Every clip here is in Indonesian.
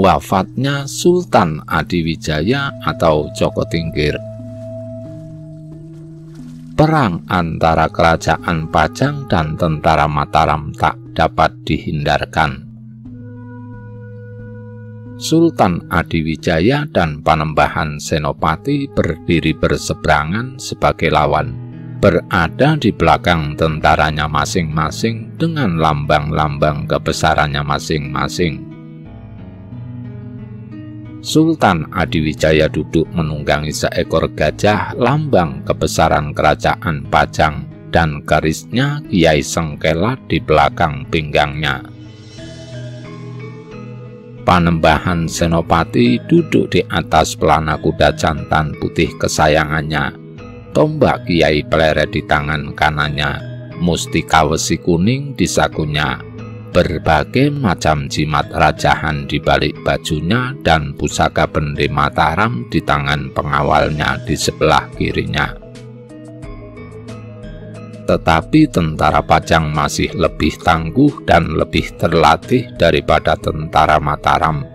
wafatnya Sultan Adiwijaya atau Joko Tingkir. Perang antara kerajaan Pajang dan tentara Mataram tak dapat dihindarkan. Sultan Adiwijaya dan Panembahan Senopati berdiri berseberangan sebagai lawan, berada di belakang tentaranya masing-masing dengan lambang-lambang kebesarannya masing-masing. Sultan Adiwijaya duduk menunggangi seekor gajah lambang kebesaran kerajaan Pajang, dan kerisnya Kiai Sengkela di belakang pinggangnya. Panembahan Senopati duduk di atas pelana kuda jantan putih kesayangannya, tombak Kiai Pleret di tangan kanannya, mustika wesi kuning di sakunya, berbagai macam jimat rajahan di balik bajunya, dan pusaka bende Mataram di tangan pengawalnya di sebelah kirinya. Tetapi tentara Pajang masih lebih tangguh dan lebih terlatih daripada tentara Mataram.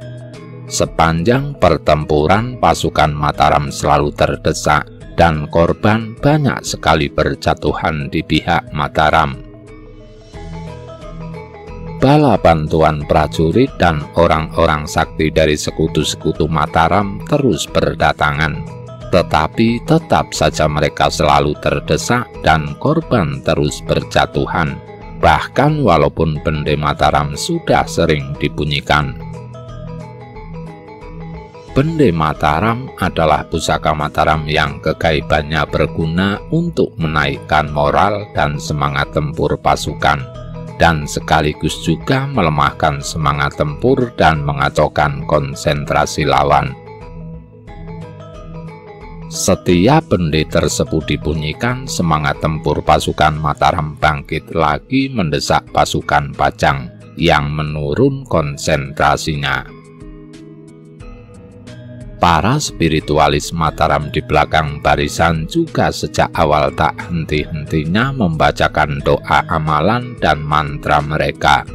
Sepanjang pertempuran pasukan Mataram selalu terdesak, dan korban banyak sekali berjatuhan di pihak Mataram. Bala bantuan prajurit dan orang-orang sakti dari sekutu-sekutu Mataram terus berdatangan, tetapi tetap saja mereka selalu terdesak dan korban terus berjatuhan, bahkan walaupun bende Mataram sudah sering dibunyikan. Bende Mataram adalah pusaka Mataram yang kegaibannya berguna untuk menaikkan moral dan semangat tempur pasukan, dan sekaligus juga melemahkan semangat tempur dan mengacaukan konsentrasi lawan. Setiap bende tersebut dibunyikan, semangat tempur pasukan Mataram bangkit lagi mendesak pasukan Pajang yang menurun konsentrasinya. Para spiritualis Mataram di belakang barisan juga sejak awal tak henti-hentinya membacakan doa amalan dan mantra mereka.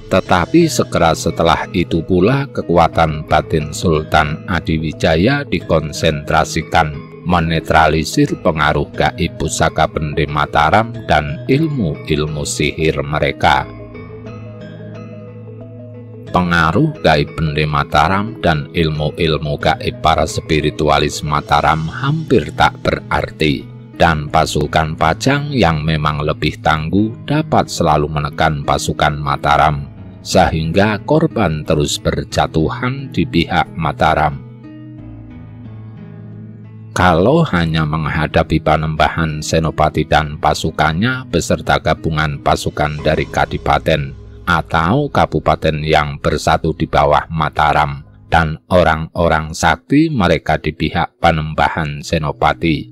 Tetapi segera setelah itu pula kekuatan batin Sultan Adiwijaya dikonsentrasikan, menetralisir pengaruh gaib pusaka bende Mataram dan ilmu-ilmu sihir mereka. Pengaruh gaib bende Mataram dan ilmu-ilmu gaib para spiritualis Mataram hampir tak berarti, dan pasukan Pajang yang memang lebih tangguh dapat selalu menekan pasukan Mataram, sehingga korban terus berjatuhan di pihak Mataram. Kalau hanya menghadapi Panembahan Senopati dan pasukannya beserta gabungan pasukan dari kadipaten atau kabupaten yang bersatu di bawah Mataram dan orang-orang sakti mereka di pihak Panembahan Senopati,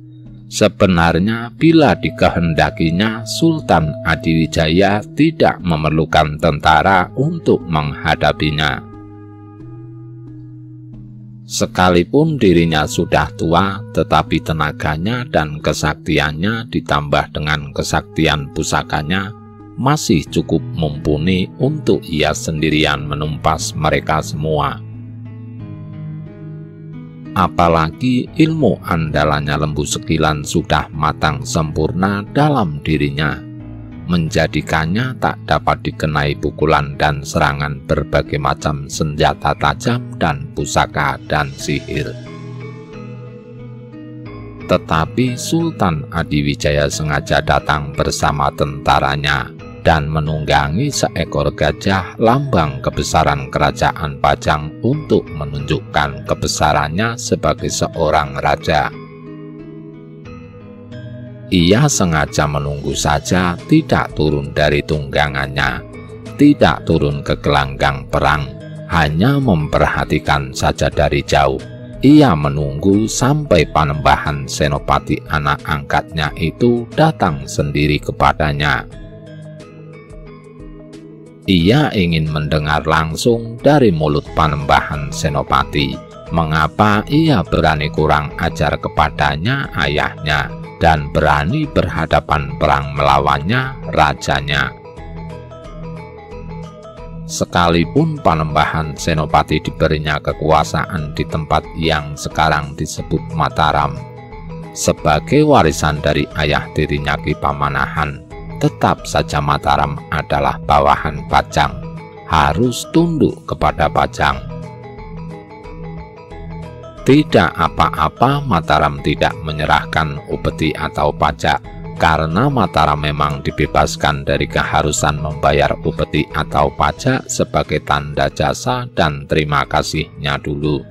sebenarnya bila dikehendakinya Sultan Adiwijaya tidak memerlukan tentara untuk menghadapinya. Sekalipun dirinya sudah tua, tetapi tenaganya dan kesaktiannya ditambah dengan kesaktian pusakanya masih cukup mumpuni untuk ia sendirian menumpas mereka semua. Apalagi ilmu andalannya Lembu Sekilan sudah matang sempurna dalam dirinya, menjadikannya tak dapat dikenai pukulan dan serangan berbagai macam senjata tajam dan pusaka dan sihir. Tetapi Sultan Adiwijaya sengaja datang bersama tentaranya dan menunggangi seekor gajah lambang kebesaran kerajaan Pajang untuk menunjukkan kebesarannya sebagai seorang raja. Ia sengaja menunggu saja, tidak turun dari tunggangannya, tidak turun ke gelanggang perang, hanya memperhatikan saja dari jauh. Ia menunggu sampai Panembahan Senopati anak angkatnya itu datang sendiri kepadanya. Ia ingin mendengar langsung dari mulut Panembahan Senopati mengapa ia berani kurang ajar kepadanya ayahnya dan berani berhadapan perang melawannya rajanya. Sekalipun Panembahan Senopati diberinya kekuasaan di tempat yang sekarang disebut Mataram, sebagai warisan dari ayah tirinya Ki Pamanahan, tetap saja Mataram adalah bawahan Pajang, harus tunduk kepada Pajang. Tidak apa-apa Mataram tidak menyerahkan upeti atau pajak, karena Mataram memang dibebaskan dari keharusan membayar upeti atau pajak sebagai tanda jasa dan terima kasihnya dulu.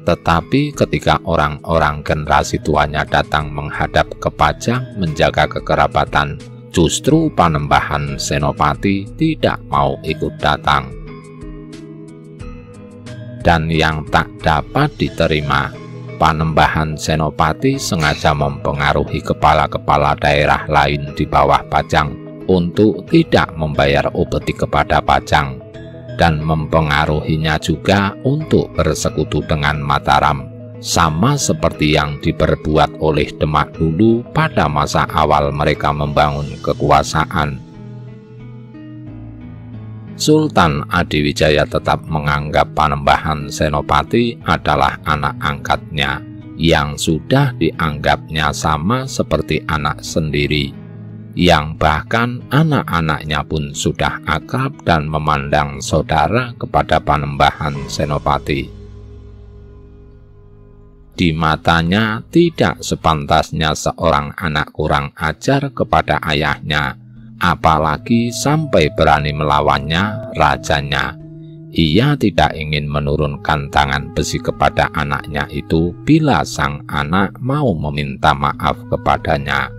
Tetapi ketika orang-orang generasi tuanya datang menghadap ke Pajang menjaga kekerabatan, justru Panembahan Senopati tidak mau ikut datang. Dan yang tak dapat diterima, Panembahan Senopati sengaja mempengaruhi kepala-kepala daerah lain di bawah Pajang untuk tidak membayar upeti kepada Pajang, dan mempengaruhinya juga untuk bersekutu dengan Mataram, sama seperti yang diperbuat oleh Demak dulu pada masa awal mereka membangun kekuasaan. Sultan Adiwijaya tetap menganggap Panembahan Senopati adalah anak angkatnya, yang sudah dianggapnya sama seperti anak sendiri, yang bahkan anak-anaknya pun sudah akrab dan memandang saudara kepada Panembahan Senopati. Di matanya tidak sepantasnya seorang anak kurang ajar kepada ayahnya, apalagi sampai berani melawannya, rajanya. Ia tidak ingin menurunkan tangan besi kepada anaknya itu bila sang anak mau meminta maaf kepadanya.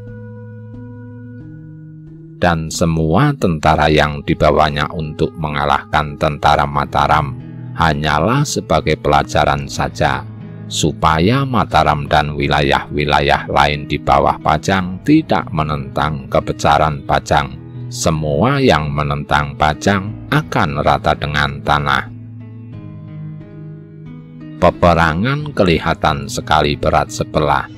Dan semua tentara yang dibawanya untuk mengalahkan tentara Mataram hanyalah sebagai pelajaran saja, supaya Mataram dan wilayah-wilayah lain di bawah Pajang tidak menentang kebesaran Pajang. Semua yang menentang Pajang akan rata dengan tanah. Peperangan kelihatan sekali berat sebelah.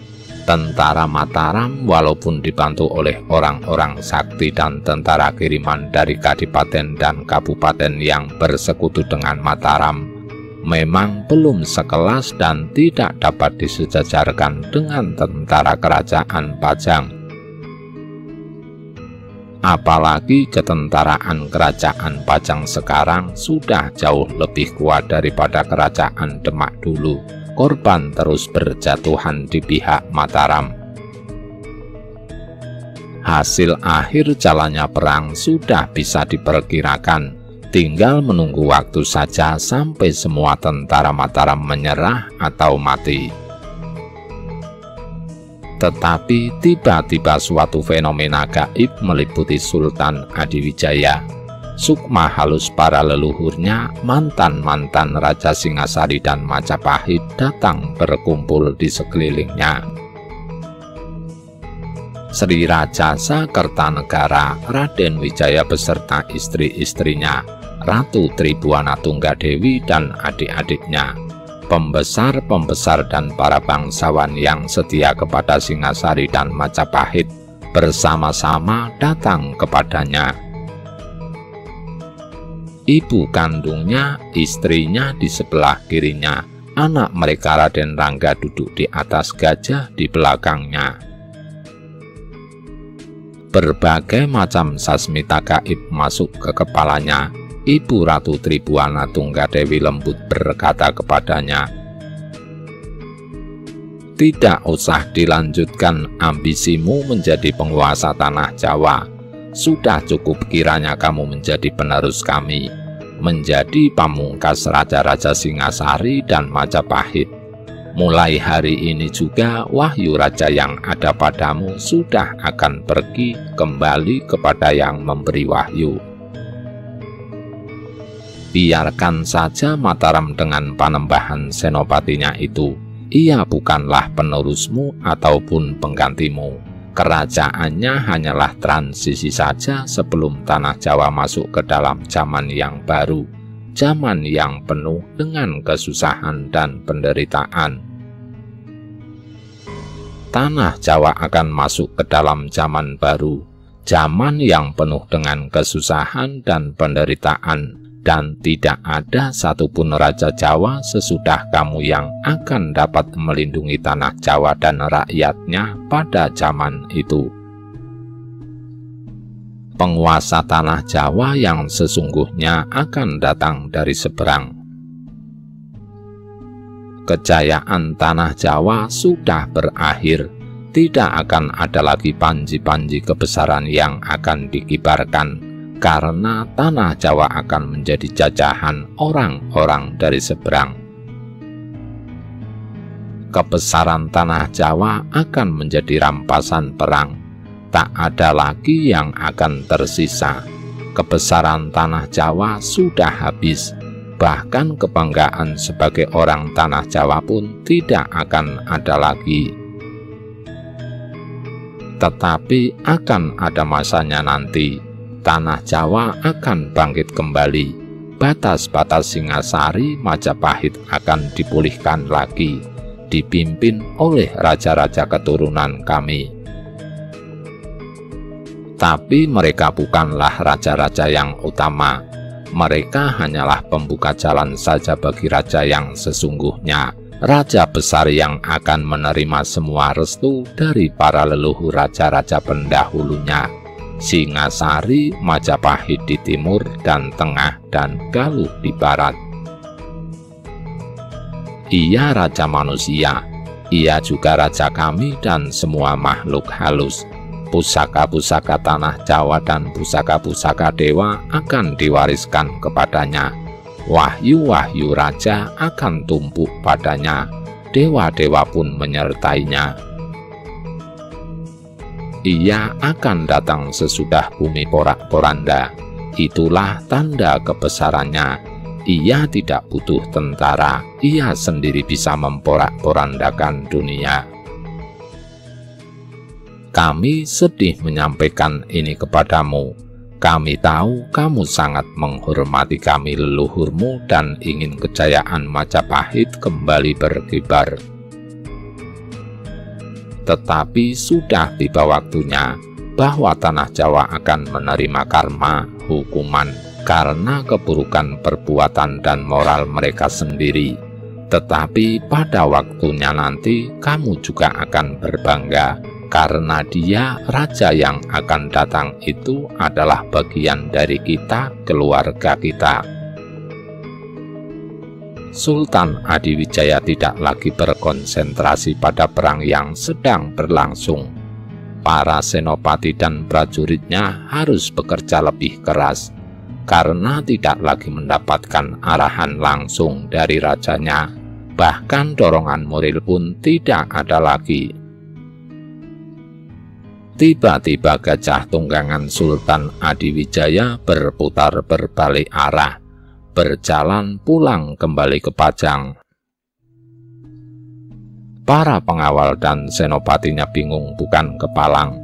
Tentara Mataram walaupun dibantu oleh orang-orang sakti dan tentara kiriman dari kadipaten dan kabupaten yang bersekutu dengan Mataram, memang belum sekelas dan tidak dapat disejajarkan dengan tentara kerajaan Pajang. Apalagi ketentaraan kerajaan Pajang sekarang sudah jauh lebih kuat daripada kerajaan Demak dulu. Korban terus berjatuhan di pihak Mataram. Hasil akhir jalannya perang sudah bisa diperkirakan, tinggal menunggu waktu saja sampai semua tentara Mataram menyerah atau mati. Tetapi tiba-tiba suatu fenomena gaib meliputi Sultan Adiwijaya. Sukma halus para leluhurnya, mantan-mantan Raja Singasari dan Majapahit datang berkumpul di sekelilingnya. Sri Rajasa Kertanegara, Raden Wijaya beserta istri-istrinya, Ratu Tribuana Tunggadewi dan adik-adiknya, pembesar-pembesar dan para bangsawan yang setia kepada Singasari dan Majapahit bersama-sama datang kepadanya. Ibu kandungnya, istrinya di sebelah kirinya, anak mereka Raden Rangga duduk di atas gajah di belakangnya. Berbagai macam sasmita gaib masuk ke kepalanya. Ibu Ratu Tribuana Tunggadewi lembut berkata kepadanya, "Tidak usah dilanjutkan ambisimu menjadi penguasa tanah Jawa. Sudah cukup kiranya kamu menjadi penerus kami, menjadi pamungkas raja-raja Singasari dan Majapahit. Mulai hari ini juga wahyu raja yang ada padamu sudah akan pergi kembali kepada yang memberi wahyu. Biarkan saja Mataram dengan Panembahan Senopatinya itu. Ia bukanlah penerusmu ataupun penggantimu. Kerajaannya hanyalah transisi saja sebelum tanah Jawa masuk ke dalam zaman yang baru, zaman yang penuh dengan kesusahan dan penderitaan. Tanah Jawa akan masuk ke dalam zaman baru, zaman yang penuh dengan kesusahan dan penderitaan, dan tidak ada satupun Raja Jawa sesudah kamu yang akan dapat melindungi tanah Jawa dan rakyatnya pada zaman itu. Penguasa tanah Jawa yang sesungguhnya akan datang dari seberang. Kejayaan tanah Jawa sudah berakhir. Tidak akan ada lagi panji-panji kebesaran yang akan dikibarkan, karena tanah Jawa akan menjadi jajahan orang-orang dari seberang. Kebesaran tanah Jawa akan menjadi rampasan perang. Tak ada lagi yang akan tersisa. Kebesaran tanah Jawa sudah habis. Bahkan kebanggaan sebagai orang tanah Jawa pun tidak akan ada lagi. Tetapi akan ada masanya nanti, tanah Jawa akan bangkit kembali. Batas-batas Singasari Majapahit akan dipulihkan lagi, dipimpin oleh raja-raja keturunan kami. Tapi mereka bukanlah raja-raja yang utama. Mereka hanyalah pembuka jalan saja bagi raja yang sesungguhnya, raja besar yang akan menerima semua restu dari para leluhur raja-raja pendahulunya. Singasari, Majapahit di timur dan tengah, dan Galuh di barat. Ia raja manusia, ia juga raja kami dan semua makhluk halus. Pusaka-pusaka tanah Jawa dan pusaka-pusaka dewa akan diwariskan kepadanya. Wahyu-wahyu raja akan tumpuk padanya, dewa-dewa pun menyertainya. Ia akan datang sesudah bumi porak-poranda, itulah tanda kebesarannya. Ia tidak butuh tentara, ia sendiri bisa memporak-porandakan dunia. Kami sedih menyampaikan ini kepadamu. Kami tahu kamu sangat menghormati kami leluhurmu dan ingin kejayaan Majapahit kembali berkibar. Tetapi sudah tiba waktunya bahwa tanah Jawa akan menerima karma, hukuman, karena keburukan perbuatan dan moral mereka sendiri. Tetapi pada waktunya nanti kamu juga akan berbangga, karena dia raja yang akan datang itu adalah bagian dari kita, keluarga kita. Sultan Adiwijaya tidak lagi berkonsentrasi pada perang yang sedang berlangsung. Para senopati dan prajuritnya harus bekerja lebih keras, karena tidak lagi mendapatkan arahan langsung dari rajanya. Bahkan dorongan moral pun tidak ada lagi. Tiba-tiba gajah tunggangan Sultan Adiwijaya berputar berbalik arah, berjalan pulang kembali ke Pajang. Para pengawal dan senopatinya bingung bukan kepalang.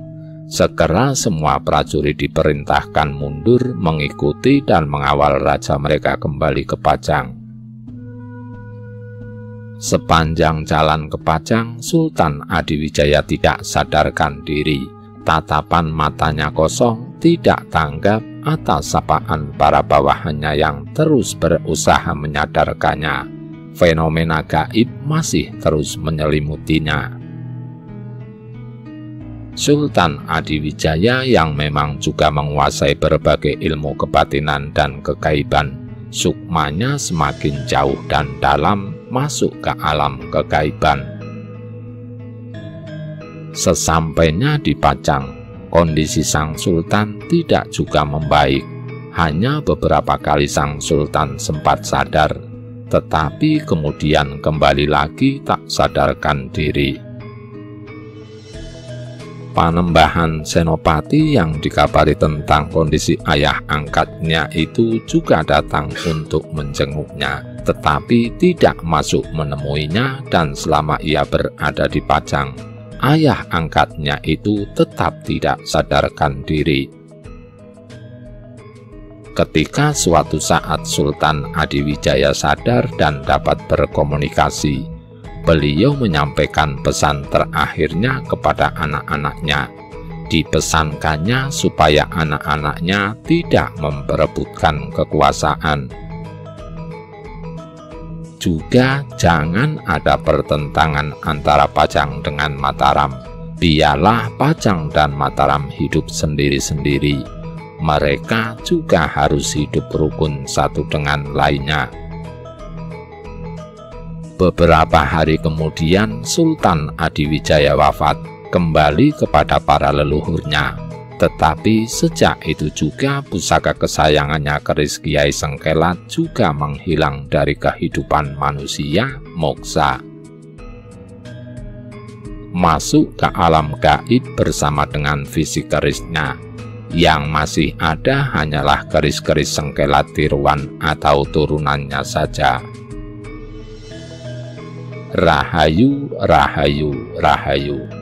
Segera semua prajurit diperintahkan mundur mengikuti dan mengawal raja mereka kembali ke Pajang. Sepanjang jalan ke Pajang, Sultan Adiwijaya tidak sadarkan diri. Tatapan matanya kosong, tidak tanggap atas sapaan para bawahannya yang terus berusaha menyadarkannya. Fenomena gaib masih terus menyelimutinya. Sultan Adiwijaya yang memang juga menguasai berbagai ilmu kebatinan dan kegaiban, sukmanya semakin jauh dan dalam masuk ke alam kegaiban. Sesampainya di Pajang, kondisi sang sultan tidak juga membaik. Hanya beberapa kali sang sultan sempat sadar, tetapi kemudian kembali lagi tak sadarkan diri. Panembahan Senopati yang dikabari tentang kondisi ayah angkatnya itu juga datang untuk menjenguknya, tetapi tidak masuk menemuinya, dan selama ia berada di Pajang, ayah angkatnya itu tetap tidak sadarkan diri. Ketika suatu saat Sultan Adiwijaya sadar dan dapat berkomunikasi, beliau menyampaikan pesan terakhirnya kepada anak-anaknya. Dipesankannya supaya anak-anaknya tidak memperebutkan kekuasaan. Juga jangan ada pertentangan antara Pajang dengan Mataram. Biarlah Pajang dan Mataram hidup sendiri-sendiri. Mereka juga harus hidup rukun satu dengan lainnya. Beberapa hari kemudian Sultan Adiwijaya wafat, kembali kepada para leluhurnya. Tetapi sejak itu juga pusaka kesayangannya keris Kiai Sengkelat juga menghilang dari kehidupan manusia, moksa. Masuk ke alam gaib bersama dengan fisik kerisnya. Yang masih ada hanyalah keris-keris Sengkelat tiruan atau turunannya saja. Rahayu, rahayu, rahayu.